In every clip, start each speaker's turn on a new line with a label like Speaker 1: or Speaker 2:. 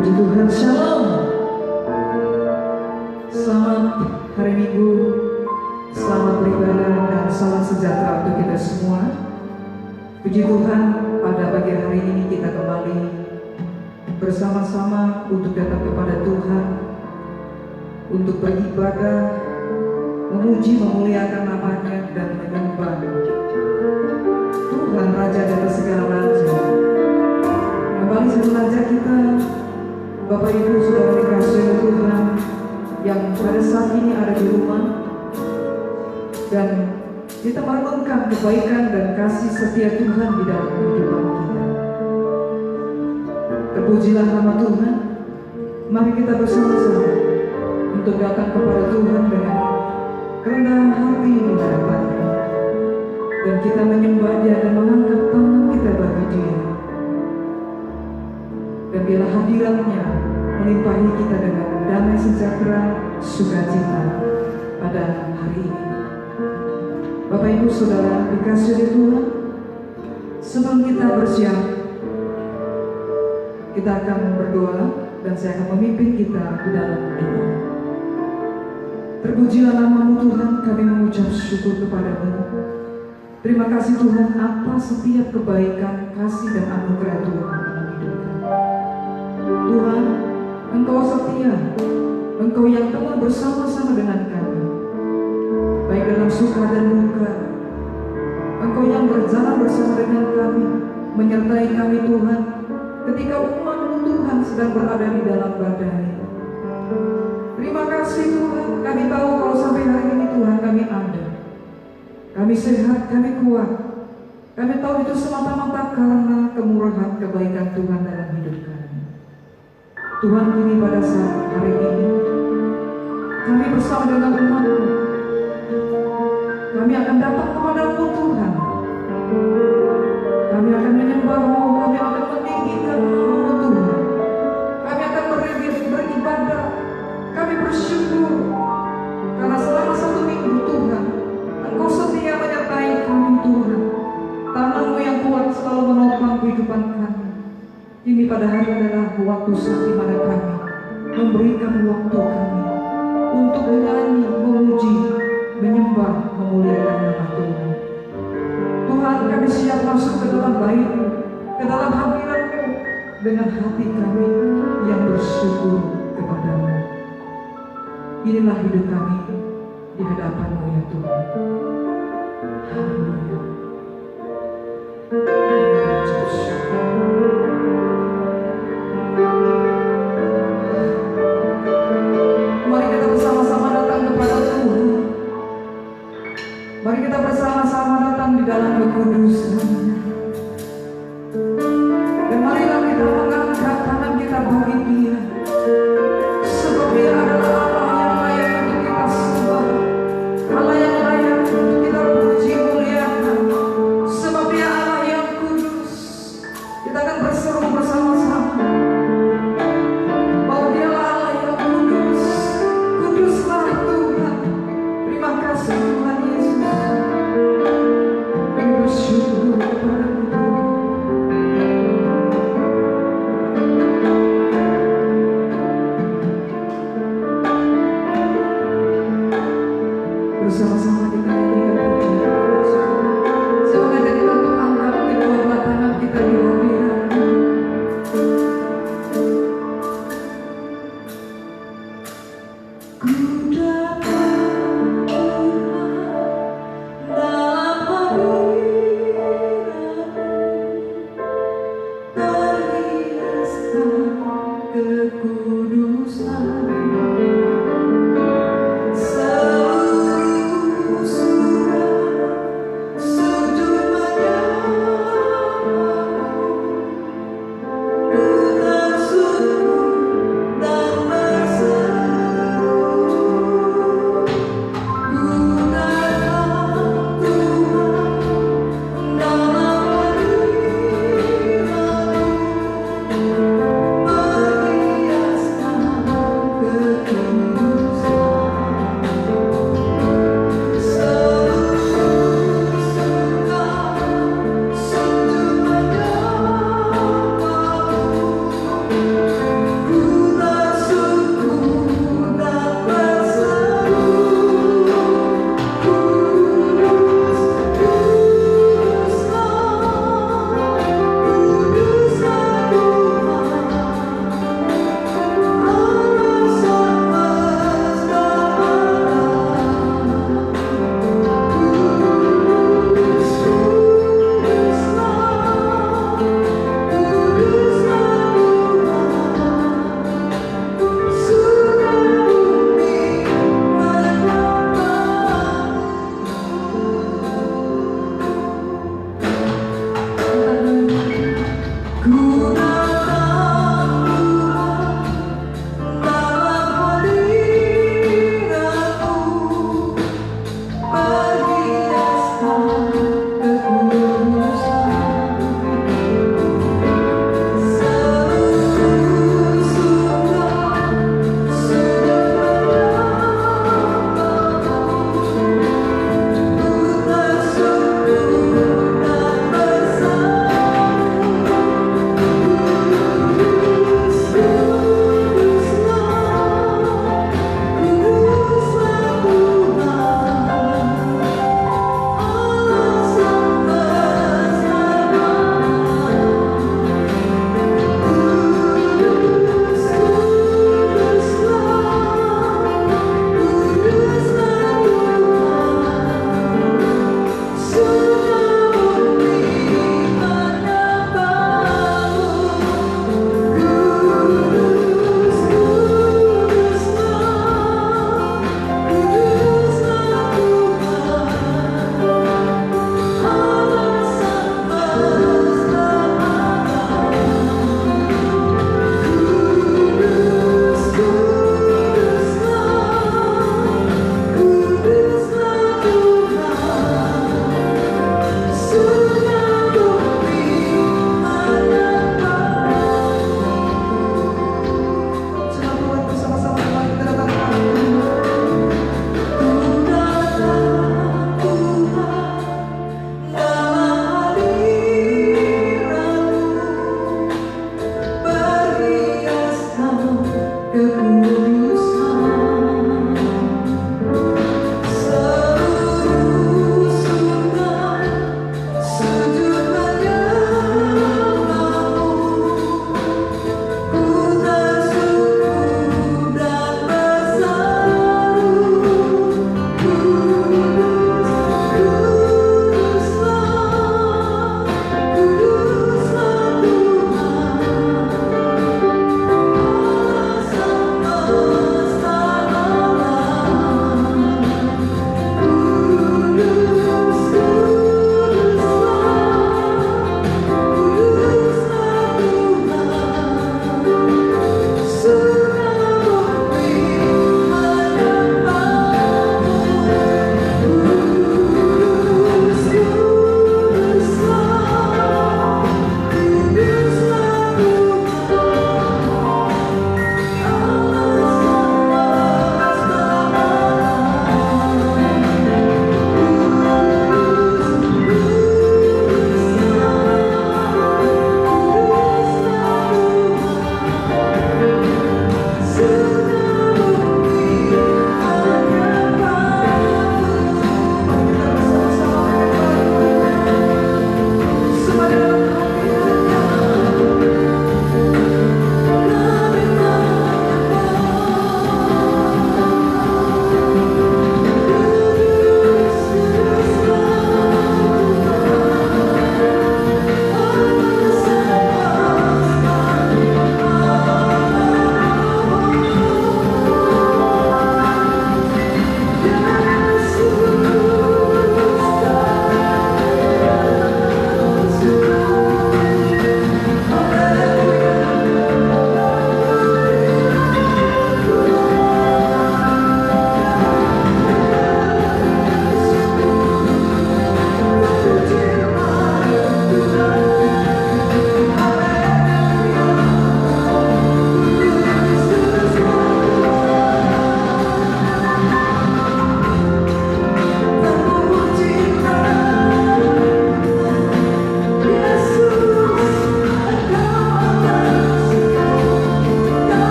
Speaker 1: Puji Tuhan, Shalom. Selamat hari Minggu, selamat beribadah dan salam sejahtera untuk kita semua. Puji Tuhan, pada pagi hari ini kita kembali bersama-sama untuk datang kepada Tuhan, untuk beribadah, memuji, memuliakan nama-Nya dan menyembah Tuhan Raja dari segala raja. Kembali saja kita, Bapak Ibu Saudara dikasihi Tuhan, yang pada saat ini ada di rumah, dan kita merenungkan kebaikan dan kasih setia Tuhan di dalam kehidupan kita. Terpujilah nama Tuhan. Mari kita bersama-sama untuk datang kepada Tuhan dengan kerendahan hati di hadapan-Nya, dan kita menyembah Dia dan mengangkat tangan kita bagi Dia. Dan biarlah hadirat-Nya melimpahi kita dengan damai sejahtera, sukacita pada hari ini. Bapak Ibu Saudara dikasihi Tuhan, sebelum kita bersiap, kita akan berdoa dan saya akan memimpin kita di dalam doa. Terpujilah nama-Mu Tuhan, kami mengucap syukur kepada-Mu. Terima kasih Tuhan atas setiap kebaikan, kasih dan anugerah Tuhan dalam hidup kami. Tuhan, Engkau setia, Engkau yang telah bersama-sama dengan kami, baik dalam suka dan duka. Engkau yang berjalan bersama dengan kami, menyertai kami Tuhan, ketika umat-Mu Tuhan sedang berada di dalam badai. Terima kasih Tuhan, kami tahu kalau sampai hari ini Tuhan kami ada. Kami sehat, kami kuat. Kami tahu itu semata-mata karena kemurahan kebaikan Tuhan dalam hidup kami. Tuhan, kini pada saat hari ini kami bersama dengan umat-Mu, kami akan datang kepada-Mu Tuhan. Kami akan menyembah-Mu, kami akan meninggikan-Mu Tuhan. Kami akan beribadah, kami bersyukur karena selama 1 minggu Tuhan Engkau setia menyertai kami Tuhan. Tangan-Mu yang kuat selalu menopang kehidupan kami. Ini pada hari adalah waktu saat di mana kami memberikan waktu kami untuk menyanyi, memuji, menyembah, memuliakan nama Tuhan. Tuhan, kami siap masuk ke dalam bait-Mu, ke dalam hadirat-Mu dengan hati kami yang bersyukur kepada-Mu. Inilah hidup kami di hadapan-Mu ya Tuhan. Haleluya. Mari kita bersama-sama datang kepada Tuhan. Mari kita bersama-sama datang di dalam kekudusan-Nya. Dan marilah kita mengangkat tangan kita bagi Dia, sebab Dia adalah Allah yang layak untuk kita sembah, Allah yang layak untuk kita puji muliakan, sebab Dia Allah yang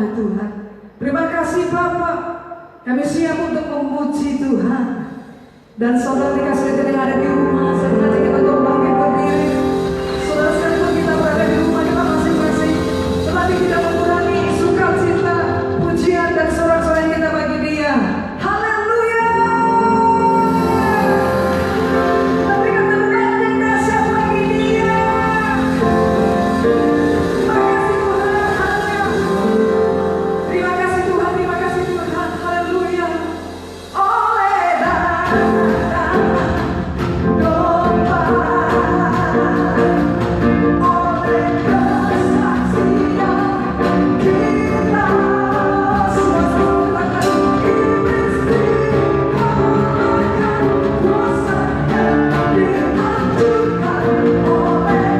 Speaker 1: oleh Tuhan. Terima kasih Bapak, kami siap untuk memuji Tuhan. Dan saudara dikasih yang ada di rumah, saya mengajak kita untuk bangkit berdiri. Saudara sekalipun kita berada di rumah kita masing-masing, tetapi kita mengurangi sukacita, pujian dan sorak-sorai kita bagi Dia. Haleluya! Kita berikan tepuk tangan yang dahsyat bagi Dia. Terima kasih Tuhan, terima kasih Tuhan, haleluya. Oleh darah domba, oleh kesaksian kita, semua sempurnakan iblis dikalahkan, kuasanya dihancurkan oleh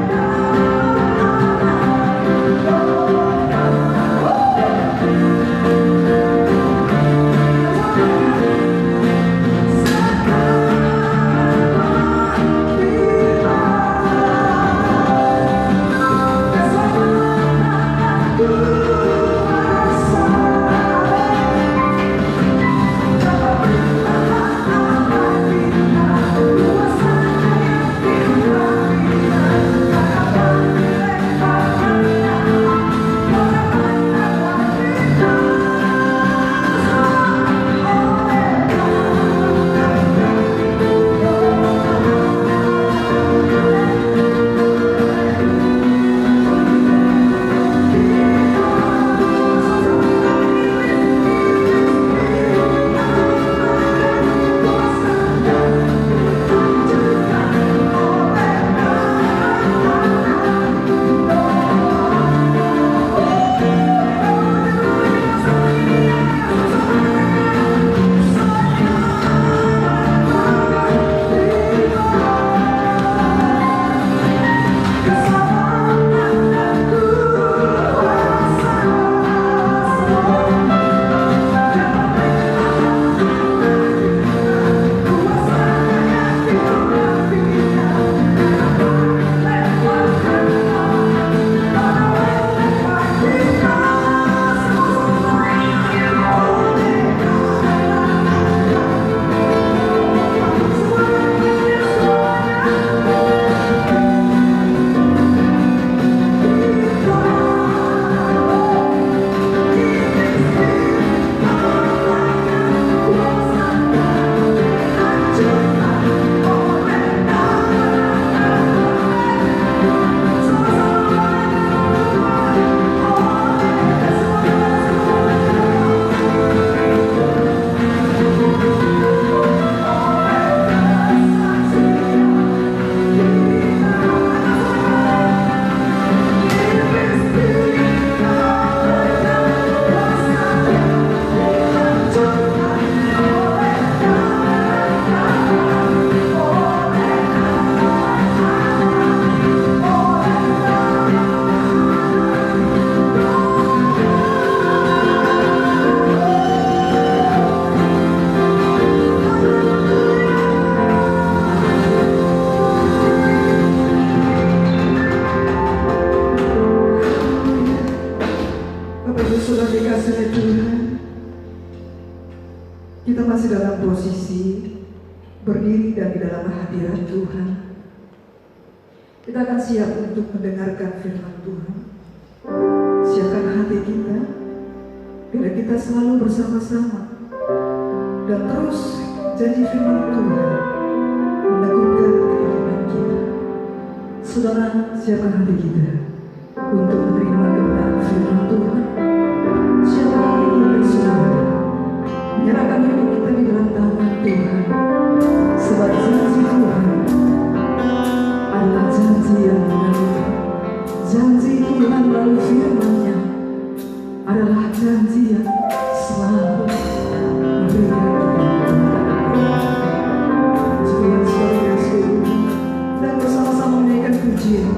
Speaker 1: sudah dikasih oleh Tuhan, kita masih dalam posisi berdiri dan di dalam hadirat Tuhan. Kita akan siap untuk mendengarkan firman Tuhan. Siapkan hati kita, biar kita selalu bersama-sama dan terus janji firman Tuhan meneguhkan kehidupan kita. Saudara, siapkan hati kita untuk menerima kebenaran firman Tuhan. Siapkan hati kita, saudara, menyerahkan hidup kita di dalam tangan Tuhan. Sebab janji Tuhan adalah janji yang menentukan. Janji Tuhan melalui firman-Nya adalah janji yang selalu memberikan kebenaran. Jika saudara seluruh dan bersama-sama menaikkan pujian.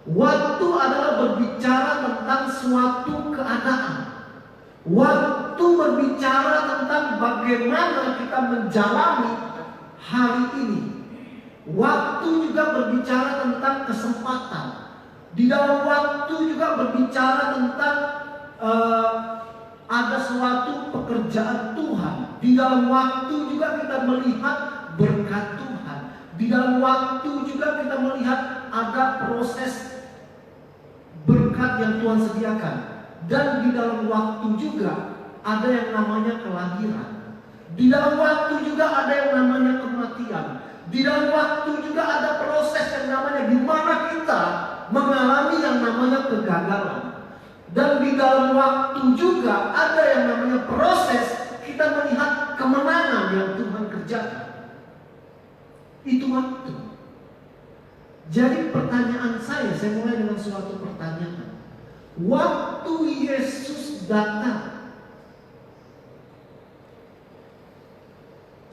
Speaker 2: Waktu adalah berbicara tentang suatu keadaan. Waktu berbicara tentang bagaimana kita menjalani hari ini. Waktu juga berbicara tentang kesempatan. Di dalam waktu juga berbicara tentang ada suatu pekerjaan Tuhan. Di dalam waktu juga kita melihat berkat Tuhan. Di dalam waktu juga kita melihat ada proses berkat yang Tuhan sediakan. Dan di dalam waktu juga ada yang namanya kelahiran. Di dalam waktu juga ada yang namanya kematian. Di dalam waktu juga ada proses yang namanya di mana kita mengalami yang namanya kegagalan. Dan di dalam waktu juga ada yang namanya proses kita melihat kemenangan yang Tuhan kerjakan. Itu waktu. Jadi pertanyaan saya mulai dengan suatu pertanyaan. Waktu Yesus datang,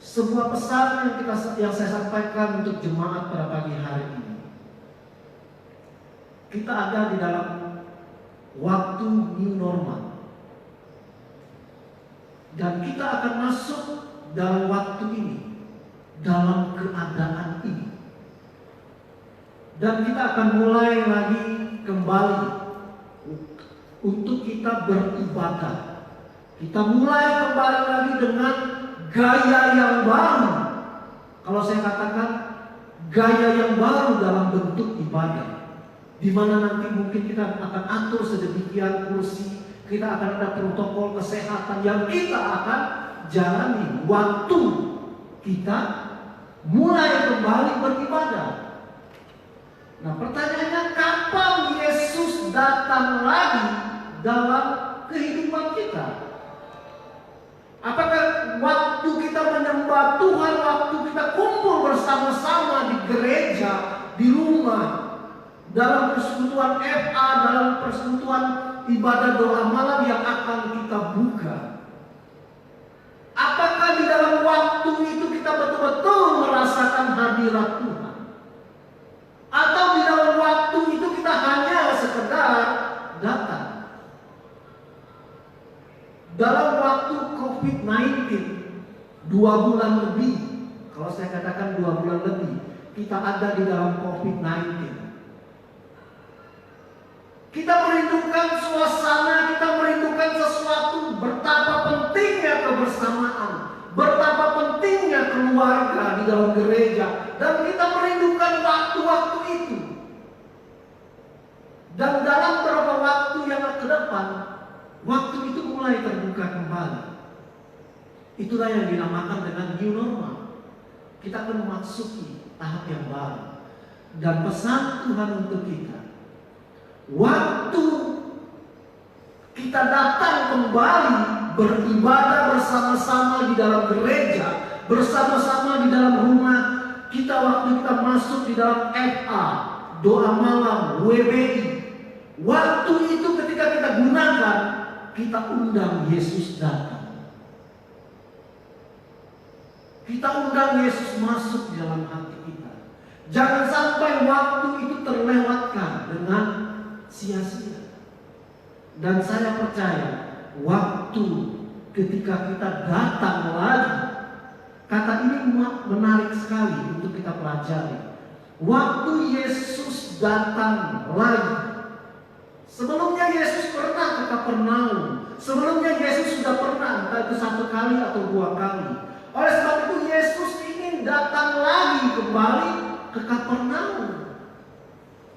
Speaker 2: sebuah pesan yang saya sampaikan untuk jemaat pada pagi hari ini. Kita ada di dalam waktu new normal. Dan kita akan masuk dalam waktu ini, dalam keadaan ini. Dan kita akan mulai lagi kembali untuk kita beribadah. Kita mulai kembali lagi dengan gaya yang baru. Kalau saya katakan gaya yang baru dalam bentuk ibadah, di mana nanti mungkin kita akan atur sedemikian kursi, kita akan ada protokol kesehatan yang kita akan jalani waktu kita mulai kembali beribadah. Nah, pertanyaannya, kapan Yesus datang lagi dalam kehidupan kita? Apakah waktu kita menyembah Tuhan, waktu kita kumpul bersama-sama di gereja, di rumah, dalam persekutuan FA, dalam persekutuan ibadah doa malam yang akan kita buka? Apakah di dalam waktu itu kita betul-betul merasakan hadirat Tuhan? Atau di dalam waktu itu kita hanya sekedar datang? Dalam waktu COVID-19 2 bulan lebih, kalau saya katakan 2 bulan lebih, kita ada di dalam COVID-19. Kita merindukan suasana, kita merindukan sesuatu. Betapa pentingnya kebersamaan, betapa pentingnya keluarga di dalam gereja, dan kita merindukan waktu-waktu itu. Dan dalam beberapa waktu yang ke depan, waktu itu mulai terbuka kembali. Itulah yang dinamakan dengan new normal. Kita akan memasuki tahap yang baru. Dan pesan Tuhan untuk kita, waktu kita datang kembali beribadah bersama-sama di dalam gereja, bersama-sama di dalam rumah kita, waktu kita masuk di dalam FA, doa malam, WBI, waktu itu ketika kita gunakan, kita undang Yesus datang. Kita undang Yesus masuk di dalam hati kita. Jangan sampai waktu itu terlewatkan dengan sia-sia. Dan saya percaya waktu ketika kita datang lagi, kata ini menarik sekali untuk kita pelajari. Waktu Yesus datang lagi. Sebelumnya Yesus pernah ke Kapernaum. Sebelumnya Yesus sudah pernah, entah itu 1 kali atau 2 kali. Oleh sebab itu Yesus ingin datang lagi kembali ke Kapernaum.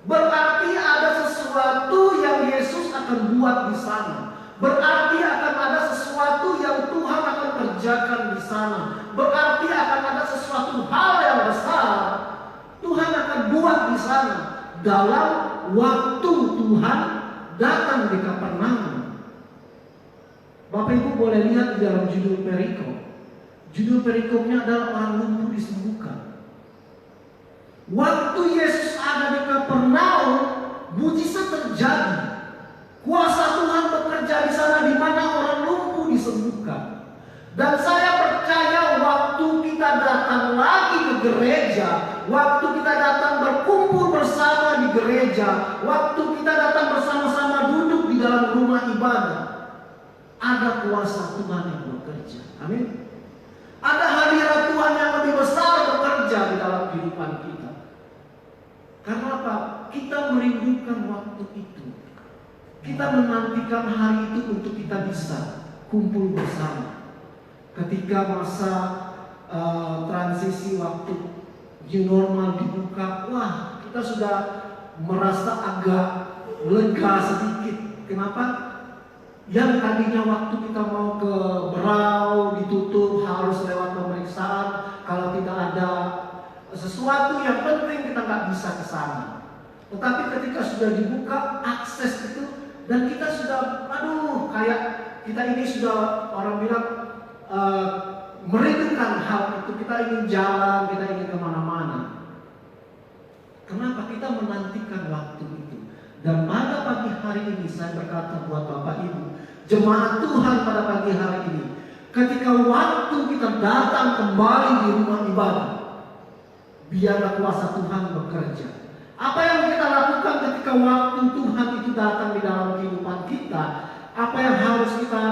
Speaker 2: Berarti ada sesuatu yang Yesus akan buat di sana. Berarti akan ada sesuatu yang Tuhan akan kerjakan di sana. Berarti akan ada sesuatu hal yang besar Tuhan akan buat di sana dalam waktu Tuhan datang di Kapernaum. Bapak Ibu boleh lihat di dalam judul perikop. Judul perikopnya adalah orang lumpuh disembuhkan. Waktu Yesus ada di Kapernaum, mujizat terjadi. Kuasa Tuhan bekerja di sana di mana orang lumpuh disembuhkan. Dan saya percaya waktu kita datang lagi ke gereja, waktu kita datang berkumpul bersama di gereja, waktu kita datang bersama-sama duduk di dalam rumah ibadah, ada kuasa Tuhan yang bekerja. Amin. Ada hadirat Tuhan yang lebih besar bekerja di dalam kehidupan kita. Karena apa? Kita merindukan waktu itu. Kita menantikan hari itu untuk kita bisa kumpul bersama. Ketika masa transisi waktu new normal dibuka, wah, kita sudah merasa agak lega sedikit. Kenapa? Yang tadinya waktu kita mau ke Berau ditutup, harus lewat pemeriksaan. Kalau tidak ada sesuatu yang penting, kita nggak bisa ke sana. Tetapi ketika sudah dibuka akses itu, dan kita sudah, kayak kita ini sudah, orang bilang, merindukan hal itu. Kita ingin jalan, kita ingin kemana-mana. Kenapa? Kita menantikan waktu itu. Dan pada pagi hari ini saya berkata buat Bapak Ibu, jemaat Tuhan pada pagi hari ini, ketika waktu kita datang kembali di rumah ibadah, biarlah kuasa Tuhan bekerja. Apa yang kita lakukan ketika waktu Tuhan itu datang di dalam kehidupan kita, apa yang harus kita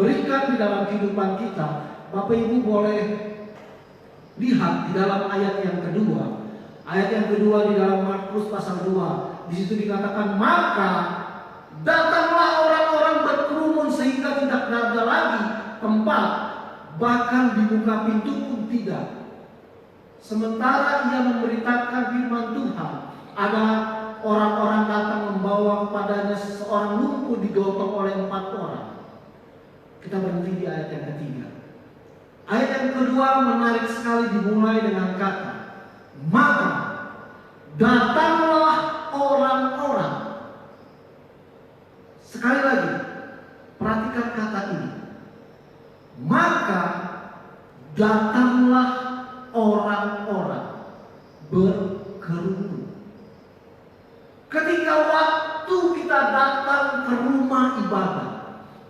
Speaker 2: berikan di dalam kehidupan kita, Bapak Ibu boleh lihat di dalam ayat yang kedua. Ayat yang kedua di dalam Markus pasal 2. Di situ dikatakan, maka datanglah orang-orang berkerumun sehingga tidak ada lagi tempat, bahkan dibuka pintu pun tidak. Sementara ia memberitakan firman Tuhan, ada orang-orang datang membawa kepadanya seseorang lumpuh digotong oleh 4 orang. Kita berhenti di ayat yang ketiga. Ayat yang kedua menarik sekali, dimulai dengan kata, maka datanglah orang-orang. Sekali lagi, perhatikan kata ini. Maka datanglah orang-orang berkerumun. Ketika waktu kita datang ke rumah ibadah,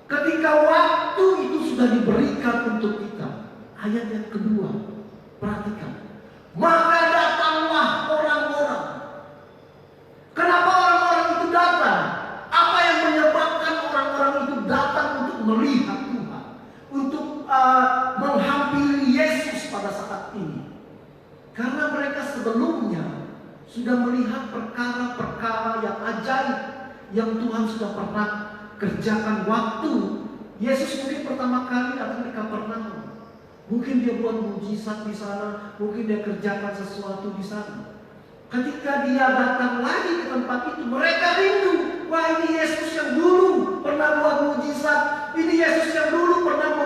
Speaker 2: ketika waktu itu sudah diberikan untuk kita. Ayat yang kedua, perhatikan. Maka datanglah orang-orang. Kenapa orang-orang itu datang? Apa yang menyebabkan orang-orang itu datang untuk melihat Tuhan, untuk menghampiri Yesus pada saat ini? Karena mereka sebelumnya sudah melihat perkara-perkara yang ajaib yang Tuhan sudah pernah kerjakan waktu Yesus mungkin pertama kali datang di Kapernaum. Mungkin dia buat mujizat di sana, mungkin dia kerjakan sesuatu di sana. Ketika dia datang lagi ke tempat itu, mereka rindu. Wah, ini Yesus yang dulu pernah buat mujizat. Ini Yesus yang dulu pernah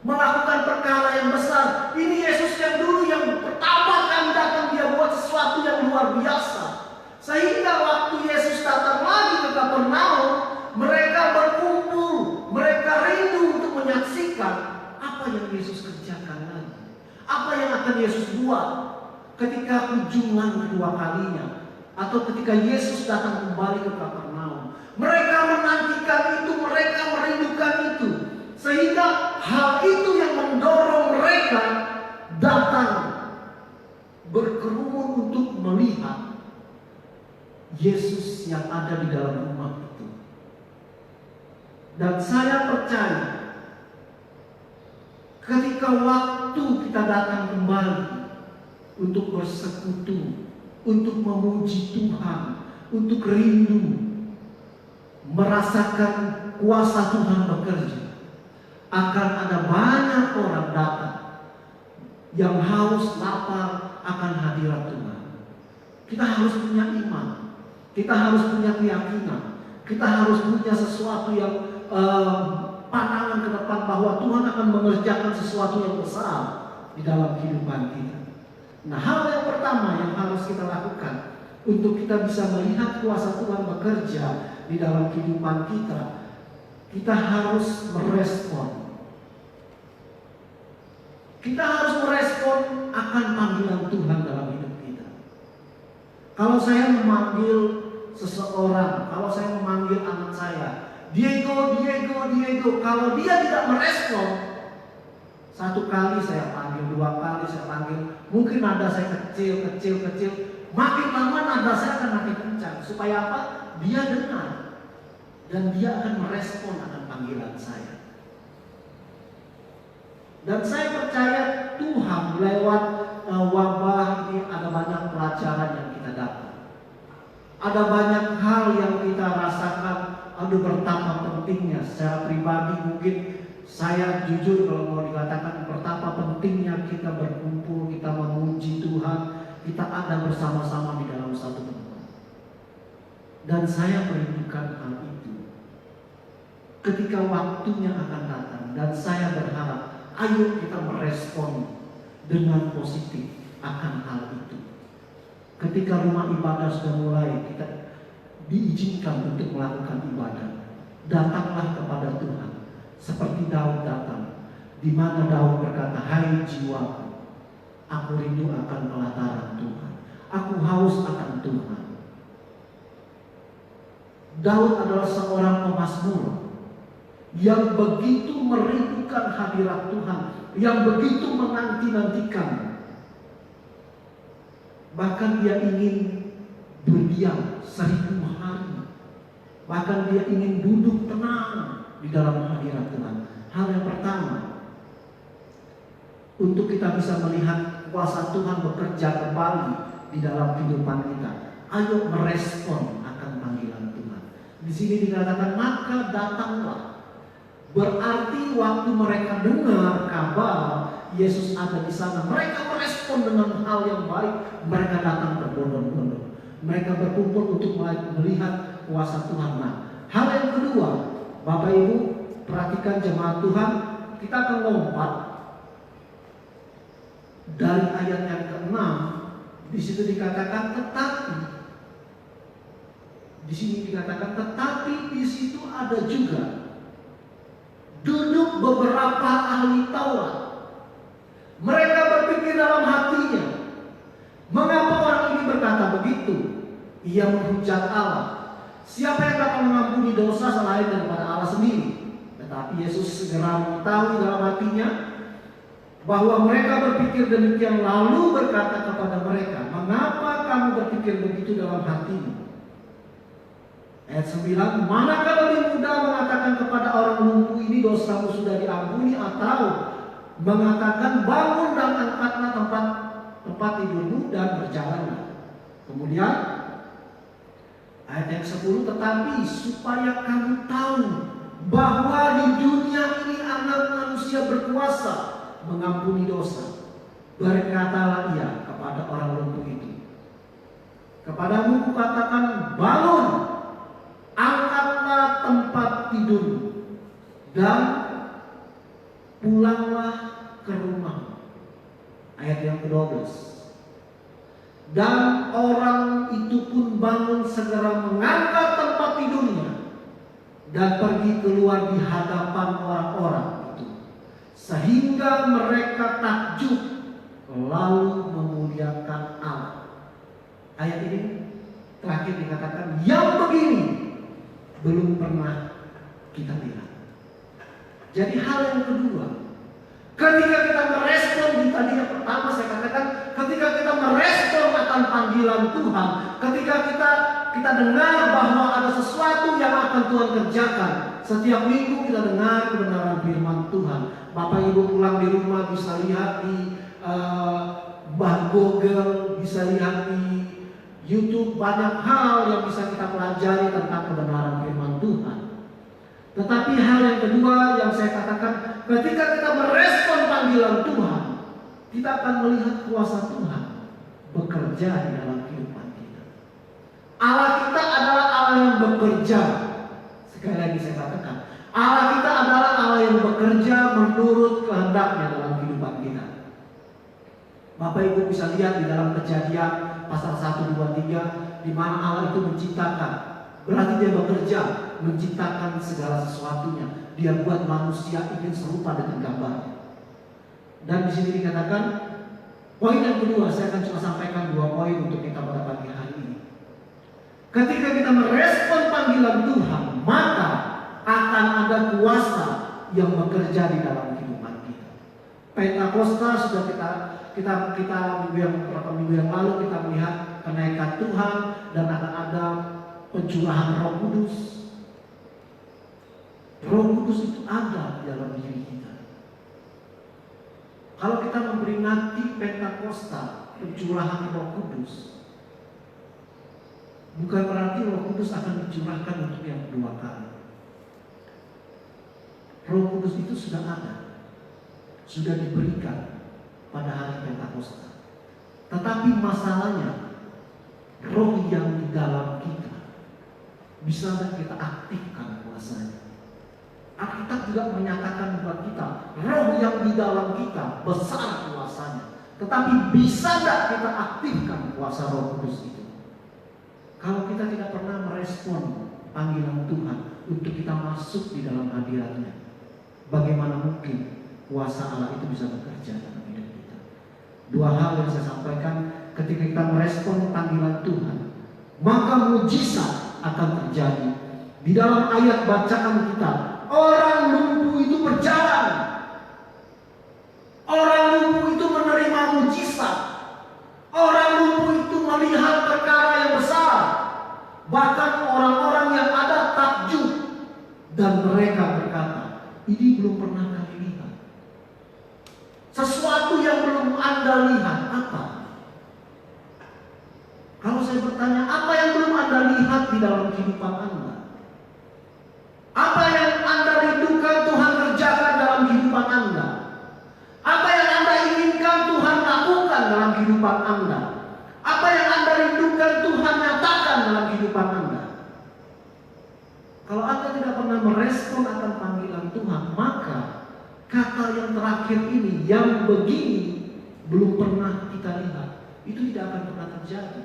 Speaker 2: melakukan perkara yang besar. Ini Yesus yang dulu yang pertama kali datang, dia buat sesuatu yang luar biasa. Sehingga waktu Yesus datang lagi ke Kapernaum, mereka berkumpul, mereka rindu untuk menyaksikan apa yang Yesus kerjakan lagi, apa yang akan Yesus buat ketika kunjungan kedua kalinya, atau ketika Yesus datang kembali ke Kapernaum. Mereka menantikan itu, mereka merindukan itu, sehingga hal itu yang mendorong mereka datang berkerumun untuk melihat Yesus yang ada di dalam rumah itu. Dan saya percaya ketika waktu kita datang kembali untuk bersekutu, untuk memuji Tuhan, untuk rindu, merasakan kuasa Tuhan bekerja, akan ada banyak orang datang yang haus lapar akan hadirat Tuhan. Kita harus punya iman, kita harus punya keyakinan, kita harus punya sesuatu yang pandangan ke depan bahwa Tuhan akan mengerjakan sesuatu yang besar di dalam kehidupan kita. Nah, hal yang pertama yang harus kita lakukan untuk kita bisa melihat kuasa Tuhan bekerja di dalam kehidupan kita, kita harus merespon. Kita harus merespon akan panggilan Tuhan dalam hidup kita. Kalau saya memanggil seseorang, kalau saya memanggil anak saya, Diego, kalau dia tidak merespon, satu kali saya panggil, dua kali saya panggil, mungkin ada saya kecil, makin lama nada saya akan makin kencang. Supaya apa? Dia dengar. Dan dia akan merespon akan panggilan saya. Dan saya percaya Tuhan lewat wabah ini ada banyak pelajaran yang kita dapat. Ada banyak hal yang kita rasakan. Aduh, betapa pentingnya. Secara pribadi mungkin saya jujur kalau mau dikatakan betapa pentingnya kita berkumpul, kita memuji Tuhan, kita ada bersama-sama di dalam satu tempat. Dan saya merindukan hal itu. Ketika waktunya akan datang, dan saya berharap, ayo kita merespon dengan positif akan hal itu. Ketika rumah ibadah sudah mulai, kita diizinkan untuk melakukan ibadah. Datanglah kepada Tuhan. Seperti Daud datang, di mana Daud berkata, hai jiwaku, aku rindu akan pelataran Tuhan. Aku haus akan Tuhan. Daud adalah seorang pemazmur yang begitu merindukan hadirat Tuhan, yang begitu menanti-nantikan. Bahkan dia ingin berdiam 1000 hari. Bahkan dia ingin duduk tenang di dalam hadirat Tuhan. Hal yang pertama, untuk kita bisa melihat kuasa Tuhan bekerja kembali di dalam kehidupan kita, ayo merespon akan panggilan Tuhan. Di sini dikatakan, maka datanglah. Berarti waktu mereka dengar kabar Yesus ada di sana, mereka merespon dengan hal yang baik. Mereka datang berbondong-bondong. Mereka berkumpul untuk melihat kuasa Tuhan. Nah, hal yang kedua, Bapak Ibu, perhatikan jemaat Tuhan, kita akan lompat dari ayat yang ke-6. Di situ dikatakan tetapi. Di sini dikatakan tetapi, di situ ada juga duduk beberapa ahli Taurat. Mereka berpikir dalam hatinya, mengapa orang ini berkata begitu? Ia menghujat Allah. Siapa yang dapat mengampuni dosa selain daripada Allah sendiri? Tetapi Yesus segera mengetahui dalam hatinya bahwa mereka berpikir demikian, lalu berkata kepada mereka, mengapa kamu berpikir begitu dalam hatimu? Ayat 9, manakah lebih mudah mengatakan kepada orang lumpuh ini dosamu sudah diampuni, atau mengatakan bangun dan angkatlah tempat tidurmu dan berjalanlah. Kemudian ayat yang 10, tetapi supaya kamu tahu bahwa di dunia ini anak manusia berkuasa mengampuni dosa, berkatalah ia kepada orang lumpuh itu, kepadamu kukatakan bangun, angkatlah tempat tidurmu dan pulanglah ke rumah. Ayat yang ke-12, dan orang itu pun bangun segera mengangkat tempat tidurnya dan pergi keluar di hadapan orang-orang itu, sehingga mereka takjub lalu memuliakan Allah. Ayat ini terakhir dikatakan, yang begini belum pernah kita lihat. Jadi hal yang kedua, ketika kita merespon, di tadi yang pertama saya katakan, ketika kita merespon akan panggilan Tuhan, ketika kita dengar bahwa ada sesuatu yang akan Tuhan kerjakan. Setiap minggu kita dengar kebenaran firman Tuhan. Bapak Ibu pulang di rumah bisa lihat di Google, bisa lihat di YouTube, banyak hal yang bisa kita pelajari tentang kebenaran firman Tuhan. Tetapi hal yang kedua yang saya katakan, ketika kita merespon panggilan Tuhan, kita akan melihat kuasa Tuhan bekerja di dalam kehidupan kita. Allah kita adalah Allah yang bekerja. Sekali lagi saya katakan, Allah kita adalah Allah yang bekerja menurut kehendaknya dalam kehidupan kita. Bapak Ibu bisa lihat di dalam Kejadian pasal 1, 2, 3, di mana Allah itu menciptakan. Berarti dia bekerja, menciptakan segala sesuatunya. Dia buat manusia ingin serupa dengan gambarnya. Dan di sini dikatakan, poin yang kedua, saya akan cuma sampaikan 2 poin untuk kita pada pagi hari ini. Ketika kita merespon panggilan Tuhan, maka akan ada kuasa yang bekerja di dalam kehidupan kita. Pentakosta sudah kita beberapa minggu yang lalu kita melihat kenaikan Tuhan dan akan ada pencurahan Roh Kudus. Roh Kudus itu ada di dalam diri kita. Kalau kita memperingati Pentakosta, pencurahan Roh Kudus, bukan berarti Roh Kudus akan dicurahkan untuk yang kedua kali. Roh Kudus itu sudah ada, sudah diberikan pada hari Pentakosta. Tetapi masalahnya, roh yang di dalam kita bisa kita aktifkan kuasanya. Alkitab juga menyatakan buat kita, roh yang di dalam kita besar kuasanya. Tetapi bisa tidak kita aktifkan kuasa Roh Kudus itu? Kalau kita tidak pernah merespon panggilan Tuhan untuk kita masuk di dalam hadirat-Nya, bagaimana mungkin kuasa Allah itu bisa bekerja dalam hidup kita? Dua hal yang saya sampaikan, ketika kita merespon panggilan Tuhan, maka mujizat akan terjadi. Di dalam ayat bacaan kita, orang lumpuh itu berjalan. Orang lumpuh itu menerima mujizat. Orang lumpuh itu melihat perkara yang besar. Bahkan orang-orang yang ada takjub. Dan mereka berkata, ini belum pernah kami lihat. Sesuatu yang belum Anda lihat, apa? Kalau saya bertanya, apa yang belum Anda lihat di dalam kehidupan Anda? Apa yang Anda rindukan Tuhan kerjakan dalam kehidupan Anda? Apa yang Anda inginkan Tuhan lakukan dalam kehidupan Anda? Apa yang Anda rindukan Tuhan nyatakan dalam kehidupan Anda? Kalau Anda tidak pernah merespon akan panggilan Tuhan, maka kata yang terakhir ini, yang begini belum pernah kita lihat, itu tidak akan pernah terjadi.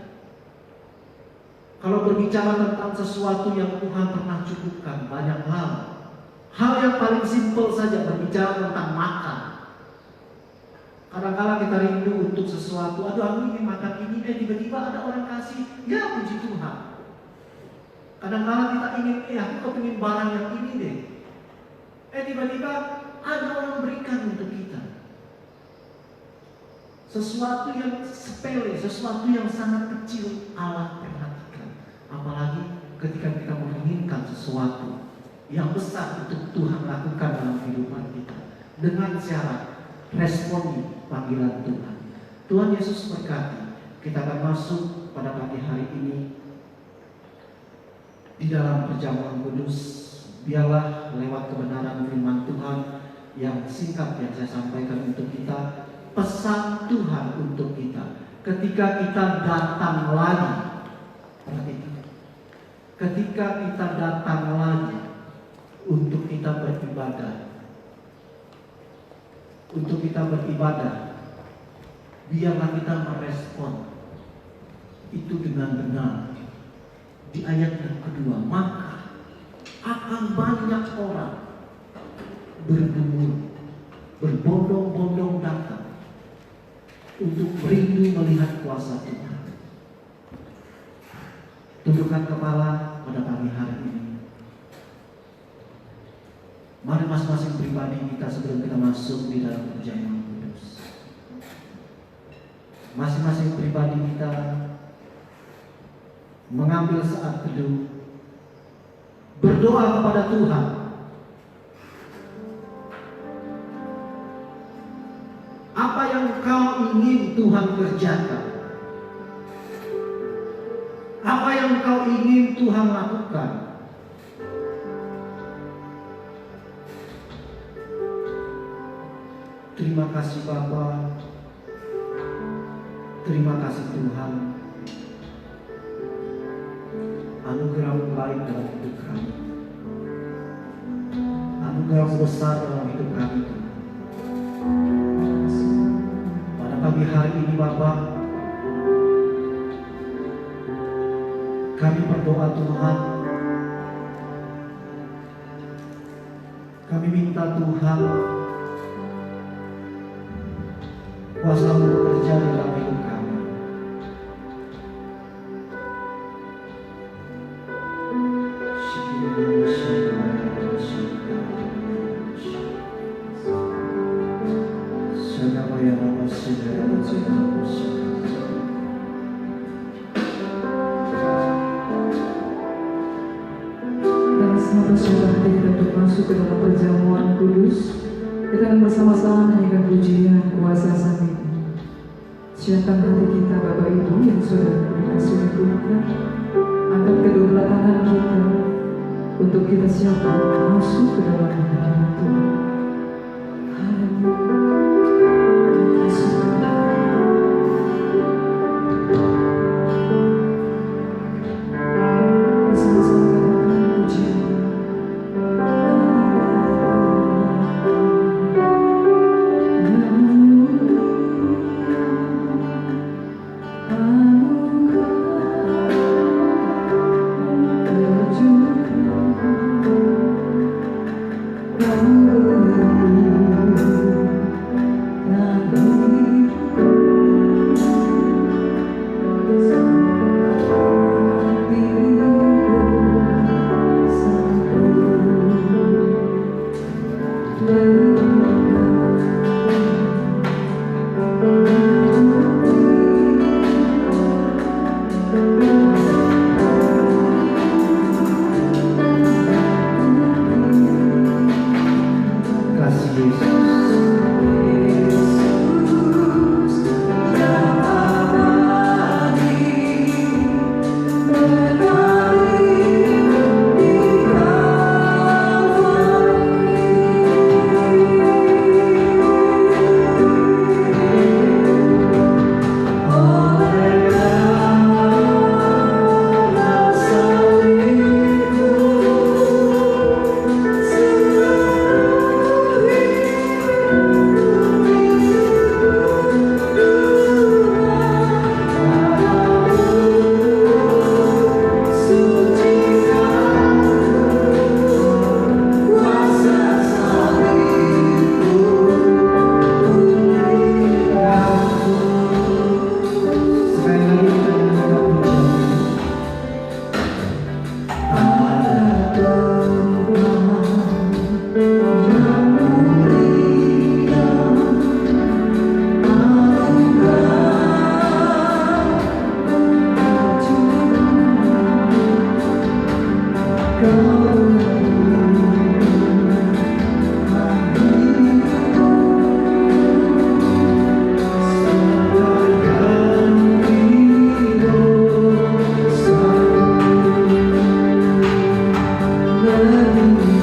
Speaker 2: Kalau berbicara tentang sesuatu yang Tuhan pernah cukupkan, banyak hal. Hal yang paling simpel saja, berbicara tentang makan. Kadang-kadang kita rindu untuk sesuatu, aduh aku ingin makan ini, tiba-tiba ada orang kasih, ya puji Tuhan. Kadang-kadang kita ingin, aku kepingin barang yang ini deh. Tiba-tiba ada orang berikan untuk kita. Sesuatu yang sepele, sesuatu yang sangat kecil, Allah perhatikan. Apalagi ketika kita menginginkan sesuatu yang besar untuk Tuhan lakukan dalam kehidupan kita. Dengan syarat responi panggilan Tuhan. Tuhan Yesus berkati. Kita akan masuk pada pagi hari ini di dalam perjamuan kudus. Biarlah lewat kebenaran firman Tuhan yang singkat yang saya sampaikan untuk kita, pesan Tuhan untuk kita ketika kita datang lagi. Perhatikan. Ketika kita datang lagi untuk kita beribadah, biarlah kita merespon itu dengan benar. Di ayat yang kedua, maka akan banyak orang bergumul, berbondong-bondong datang untuk merindu melihat kuasa Tuhan. Tundukkan kepala pada pagi hari ini. Mari masing-masing pribadi kita sebelum kita masuk di dalam perjamuan kudus. Masing-masing pribadi kita mengambil saat teduh, berdoa kepada Tuhan. Apa yang kau ingin Tuhan kerjakan? Apa yang kau ingin Tuhan lakukan? Terima kasih Bapa. Terima kasih Tuhan. Anugerah-Mu baik dalam hidup kami. Anugerah-Mu besar dalam hidup kami. Pada pagi hari ini Bapa, kami berdoa Tuhan. Kami minta Tuhan kuasa-Mu bekerja dalam hidup kami.
Speaker 1: bersama-sama menyanyikan pujian kuasa Sang Ibu. Siapkan hati kita Bapak Ibu yang sudah dikasihi Tuhan. Angkat kedua belah tangan kita untuk kita siapkan masuk ke dalam hadirat Tuhan. Haleluya. Kasih Tuhan. Bersama-sama katakan pujian.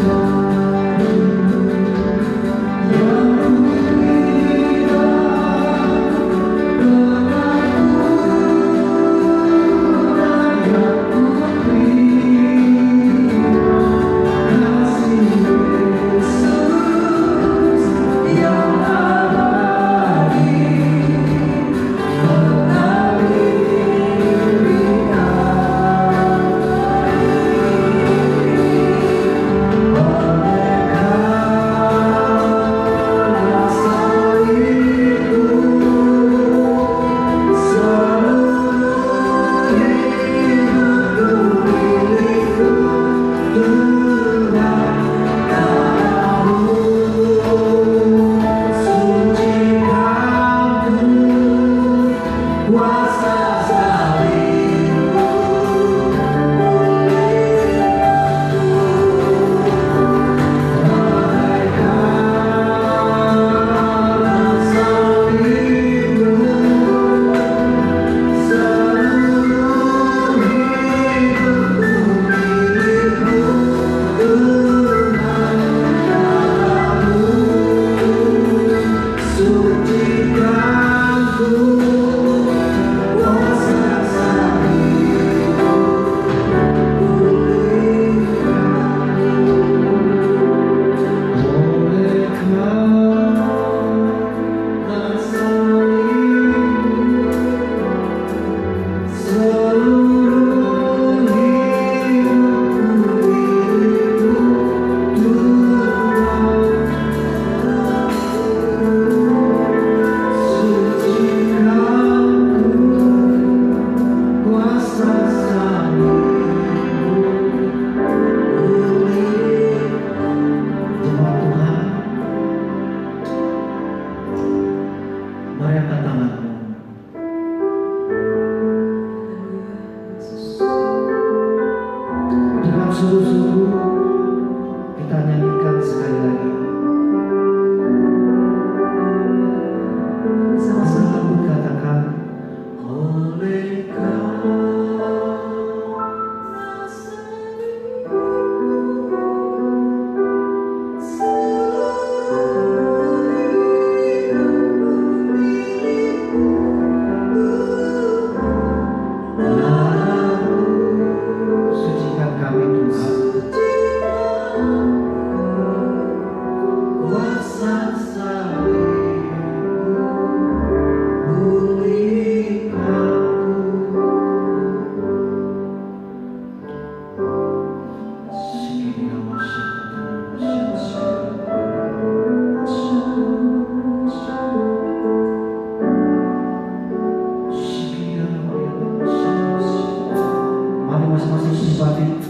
Speaker 2: batin.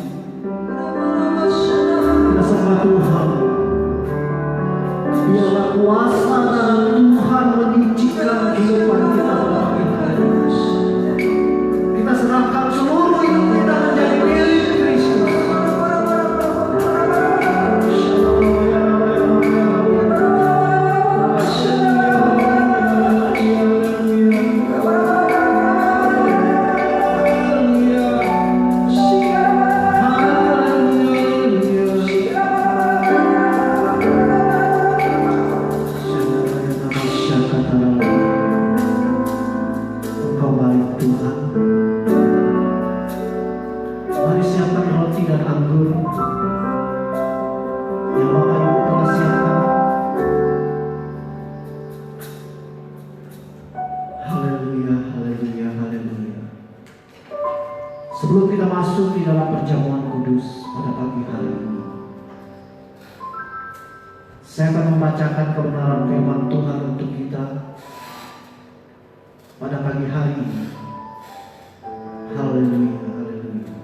Speaker 2: Kita sembah Tuhan. Biarlah kuasa darah Tuhan menyucikan kehidupan kita pada pagi hari. Kita serahkan seluruh hidup kita menjadi milik Kristus. Engkau baik Tuhan. Mari siapkan roti dan anggur yang Bapak Ibu telah siapkan. Haleluya, haleluya, haleluya. Sebelum kita masuk di dalam perjamuan kudus pada pagi hari ini, saya akan membacakan kebenaran firman Tuhan untuk kita pada pagi hari ini. Haleluya, haleluya.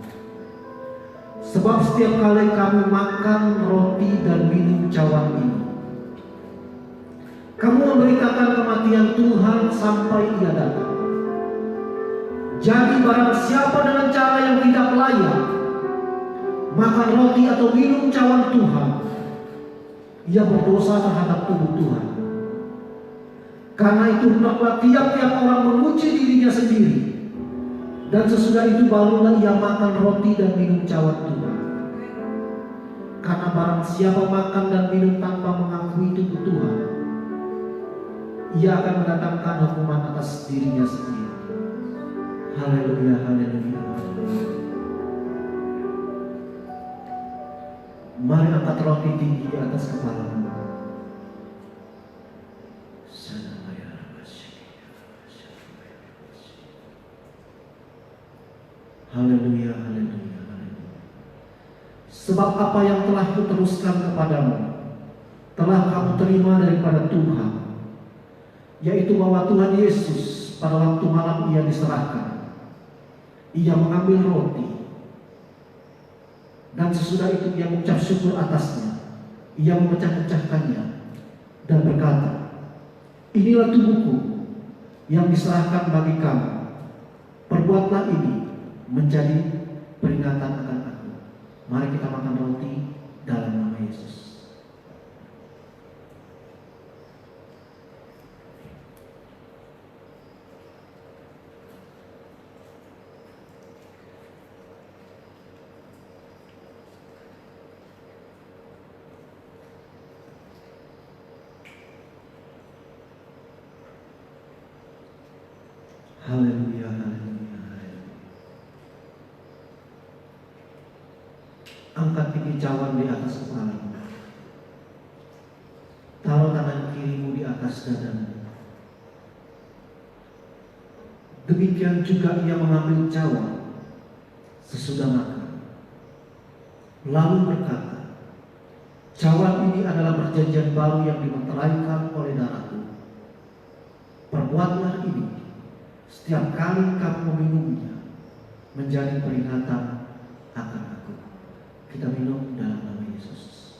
Speaker 2: Sebab setiap kali kamu makan roti dan minum cawan ini, kamu memberitakan kematian Tuhan sampai Ia datang. Jadi barang siapa dengan cara yang tidak layak makan roti atau minum cawan Tuhan, ia berdosa terhadap tubuh Tuhan. Karena itu hendaklah tiap-tiap orang menguji dirinya sendiri, dan sesudah itu barulah ia makan roti dan minum cawan Tuhan. Karena barang siapa makan dan minum tanpa mengakui tubuh Tuhan, ia akan mendatangkan hukuman atas dirinya sendiri. Haleluya, haleluya. Mari angkat roti tinggi di atas kepalamu. Haleluya, haleluya, haleluya. Sebab apa yang telah kuteruskan kepadamu telah kamu terima daripada Tuhan, yaitu bahwa Tuhan Yesus pada waktu malam Ia diserahkan, Ia mengambil roti, dan sesudah itu Ia mengucap syukur atasnya. Ia memecah-mecahkannya dan berkata, inilah tubuhku yang diserahkan bagi kamu. Perbuatlah ini menjadi peringatan akan aku. Mari kita makan roti dalam nama Yesus. Haleluya, haleluya, haleluya. Angkat tinggi cawan di atas kepalamu. Taruh tangan kirimu di atas dadamu. Demikian juga ia mengambil cawan sesudah makan, lalu berkata, cawan ini adalah perjanjian baru yang dimeteraikan oleh darahku. Perbuatlah ini setiap kali kamu meminumnya menjadi peringatan akan aku. Kita minum dalam nama Yesus.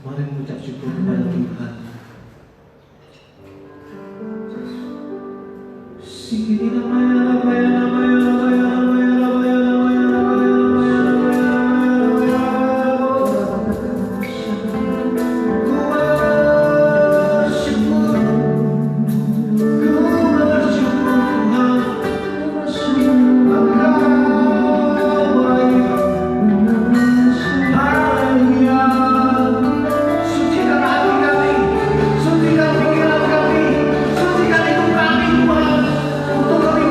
Speaker 2: Mari mengucap syukur kepada Tuhan. Singgi namanya, namanya, namanya, namanya, namanya, namanya, namanya, namanya, namanya. Sucikan pikiran kami, sucikan hidup kami Tuhan, untuk kami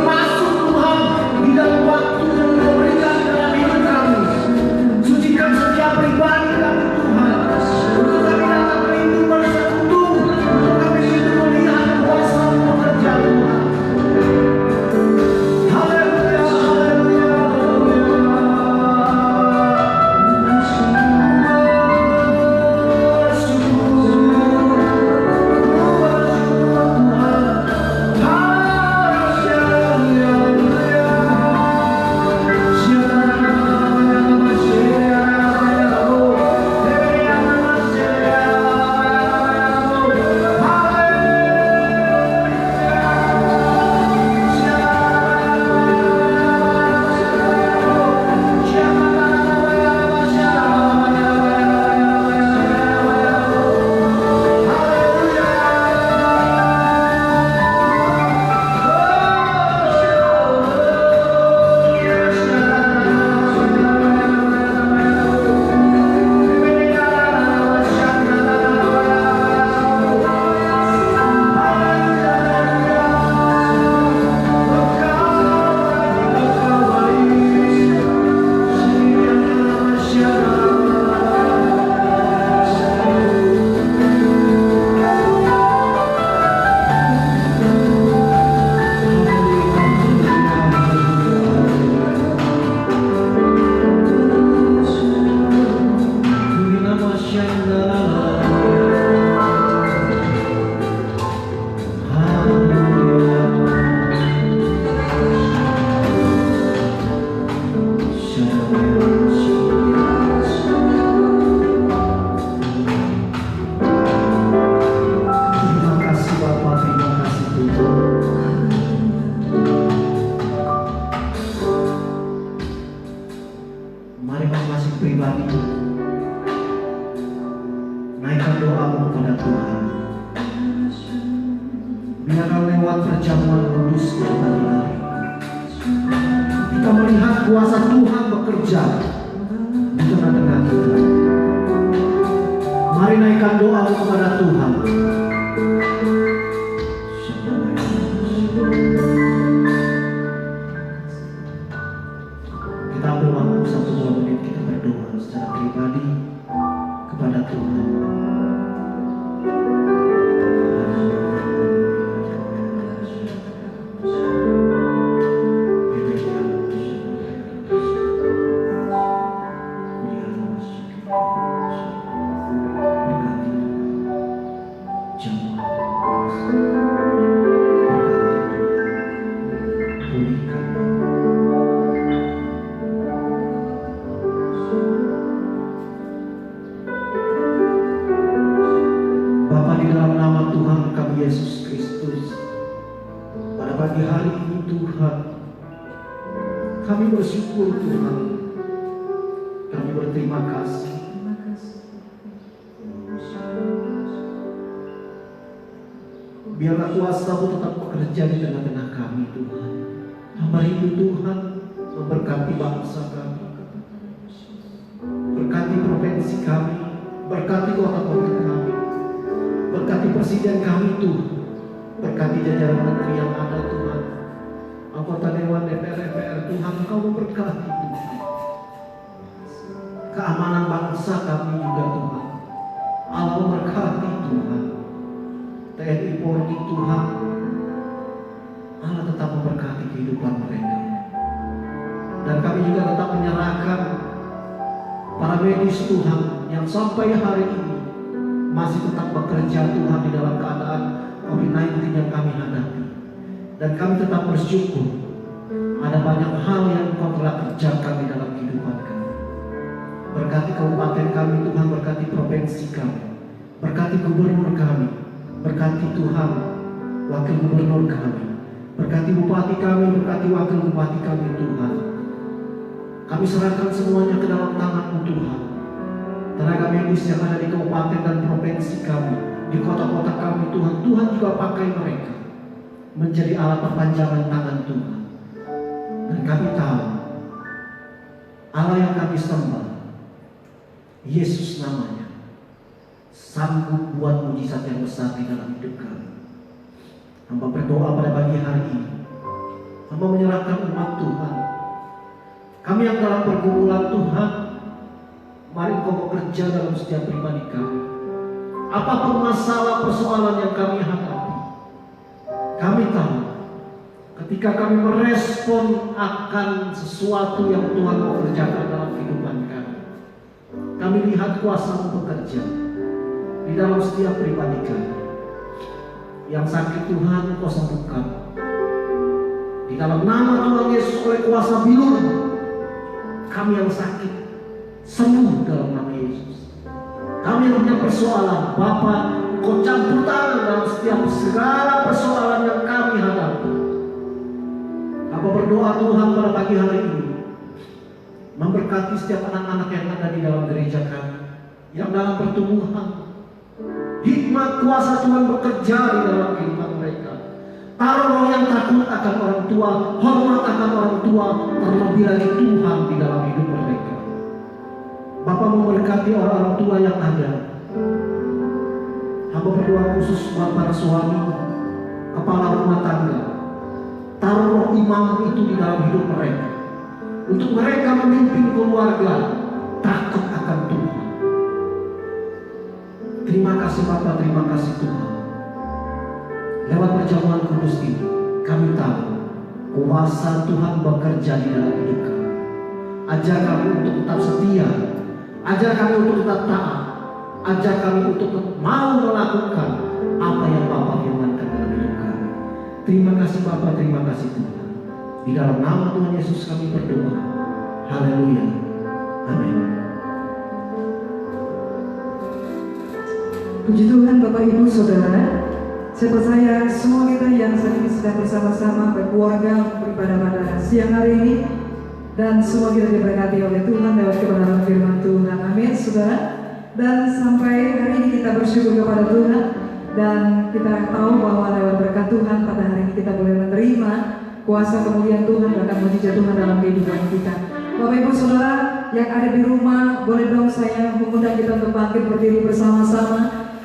Speaker 2: biarlah lewat perjamuan kudus kita pagi hari kita melihat kuasa Tuhan bekerja di tengah-tengah kita. Mari naikkan doa kepada Tuhan. Kita ambil waktu 1-2 menit kita berdoa secara pribadi kepada Tuhan. Bapa, di dalam nama Tuhan kami Yesus Kristus, pada pagi hari ini Tuhan, kami bersyukur Tuhan, kami berterima kasih. Biarlah kuasa-Mu tetap bekerja di tengah-tengah kami Tuhan. Hamba rindu Tuhan memberkati bangsa kami, berkati provinsi kami, berkati kota-kota kami, berkati presiden kami Tuhan, berkati jajaran menteri yang ada Tuhan, anggota Dewan DPR Tuhan, Engkau memberkati Tuhan. Keamanan bangsa kami juga Tuhan, Allah memberkati Tuhan. TNI Polri Tuhan, Allah tetap memberkati kehidupan mereka. Dan kami juga tetap menyerahkan para medis Tuhan yang sampai hari ini masih tetap bekerja Tuhan di dalam keadaan COVID-19 yang kami hadapi. Dan kami tetap bersyukur ada banyak hal yang Engkau telah kerjakan di dalam kehidupan kami. Berkati kabupaten kami Tuhan, berkati provinsi kami, berkati gubernur kami, berkati Tuhan wakil gubernur kami, berkati bupati kami, berkati wakil bupati kami Tuhan. Kami serahkan semuanya ke dalam tangan-Mu Tuhan. Tenaga medis yang ada di kabupaten dan provinsi kami, di kota-kota kami Tuhan, Tuhan juga pakai mereka menjadi alat perpanjangan tangan Tuhan. Dan kami tahu Allah yang kami sembah, Yesus namanya, sanggup buat mujizat yang besar di dalam hidup kami. Hamba berdoa pada pagi hari ini, hamba menyerahkan umat Tuhan, kami yang dalam pergumulan Tuhan, mari Engkau bekerja dalam setiap pribadi kami. Apapun masalah persoalan yang kami hadapi, kami tahu ketika kami merespon akan sesuatu yang Tuhan mau kerjakan dalam kehidupan kami, kami lihat kuasa-Mu bekerja di dalam setiap pribadi kami. Yang sakit Tuhan Engkau sembuhkan di dalam nama Tuhan Yesus, oleh kuasa bilur kami yang sakit sembuh dalam nama Yesus. Kami yang punya persoalan, Bapa, Engkau campur tangan dalam setiap segala persoalan yang kami hadapi. Apa berdoa Tuhan pada pagi hari ini, memberkati setiap anak-anak yang ada di dalam gereja kami, yang dalam pertumbuhan. Hikmat kuasa Tuhan bekerja di dalam kehidupan mereka. Taruh roh yang takut akan orang tua, hormat akan orang tua, terlebih lagi Tuhan di dalam hidup mereka. Bapa memberkati orang-orang tua yang ada. Hamba berdoa khusus buat para suami, kepala rumah tangga. Taruh roh imam itu di dalam hidup mereka, untuk mereka memimpin keluarga takut akan Tuhan. Terima kasih Bapa, terima kasih Tuhan. Lewat perjamuan kudus ini, kami tahu kuasa Tuhan bekerja di dalam hidup kami. Ajar kami untuk tetap setia, ajar kami untuk tetap taat, ajar kami untuk mau melakukan apa yang Bapa firmankan dalam hidup kami. Terima kasih Bapa, terima kasih Tuhan. Di dalam nama Tuhan Yesus kami berdoa. Haleluya. Amin.
Speaker 1: Puji Tuhan Bapak Ibu Saudara. Saya percaya semua kita yang saat ini sedang bersama-sama berkeluarga beribadah pada siang hari ini, dan semua kita diberkati oleh Tuhan lewat kebenaran firman Tuhan. Amin Saudara. Dan sampai hari ini kita bersyukur kepada Tuhan Dan kita tahu bahwa lewat berkat Tuhan pada hari ini kita boleh menerima kuasa kemuliaan Tuhan bahkan mujizat Tuhan dalam kehidupan kita. Bapak Ibu Saudara yang ada di rumah, boleh dong saya mengundang kita untuk bangkit berdiri bersama-sama.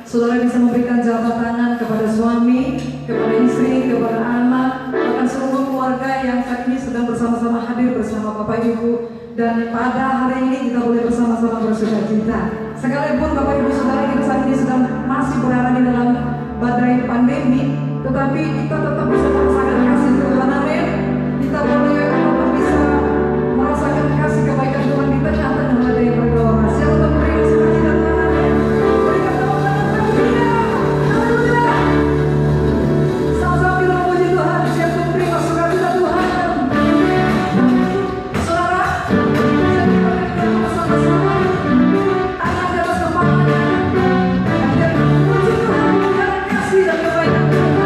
Speaker 1: Saudara bisa memberikan jabat tangan kepada suami, kepada istri, kepada anak, bahkan seluruh keluarga yang saat ini sedang bersama-sama hadir bersama Bapak Ibu. Dan pada hari ini kita boleh bersama-sama bersukacita. Sekalipun Bapak Ibu Saudara kita saat ini sedang masih berada di dalam badai pandemi, tetapi kita tetap bisa merasakan kasih Tuhan. Amin. Kita boleh bisa merasakan kasih kebaikan Tuhan di tengah-tengah badai pergaulan. Siapa yang memberi sukacita Tuhan? Berikan tepuk tangan haleluya. Haleluya. Sama-sama kita memuji Tuhan. Siapa yang memberi sukacita Tuhan? Saudara, bisa kita bersama-sama. Tangan di atas kepalanya. Dan memuji Tuhan dan kasih dan kebaikan Tuhan.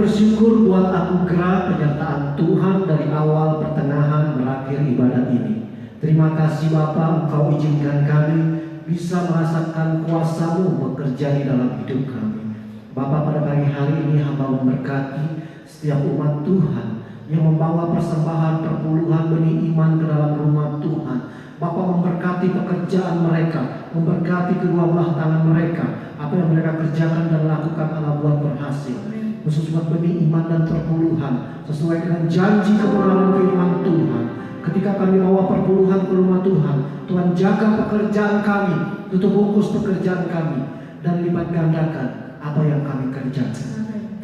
Speaker 2: bersyukur buat anugerah penyertaan Tuhan dari awal, pertengahan, berakhir ibadat ini. Terima kasih Bapa, Engkau izinkan kami bisa merasakan kuasa-Mu bekerja di dalam hidup kami. Bapa, pada pagi hari ini hamba memberkati setiap umat Tuhan yang membawa persembahan perpuluhan benih iman ke dalam rumah Tuhan. Bapa memberkati pekerjaan mereka, memberkati kedua belah tangan mereka, apa yang mereka kerjakan dan lakukan Allah buat berhasil. Khusus buat benih iman dan perpuluhan sesuai dengan janji kebenaran firman Tuhan. Ketika kami bawa perpuluhan ke rumah Tuhan, Tuhan jaga pekerjaan kami, tutup bungkus pekerjaan kami. dan lipat gandakan apa yang kami kerjakan.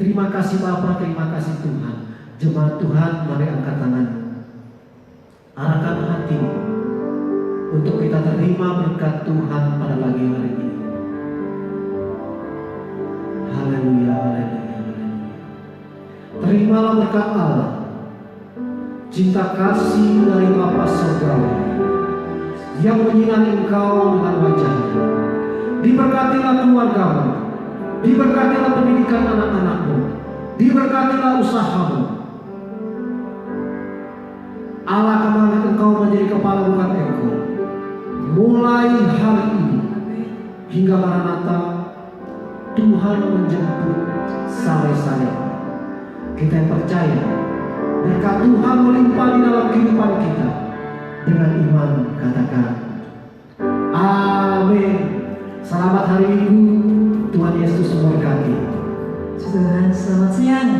Speaker 2: Terima kasih Bapa, terima kasih Tuhan. Jemaat Tuhan, mari angkat tangan. Arahkan hati untuk kita terima berkat Tuhan pada pagi hari ini. Haleluya, haleluya, haleluya. Terimalah berkat Allah, cinta kasih dari Bapa Surgawi yang menyinari engkau dengan wajahnya. Diberkatilah keluargamu, diberkatilah pendidikan anak-anakmu, diberkatilah usahamu. Allah akan mengangkat engkau menjadi kepala bukan ekor. Mulai hari ini hingga Maranatha, Tuhan menjemput sare-sare. Kita yang percaya berkat Tuhan melimpah di dalam kehidupan kita. Dengan iman katakan amin. Selamat hari Minggu. Tuhan Yesus memberkati.
Speaker 1: Tuhan, selamat siang.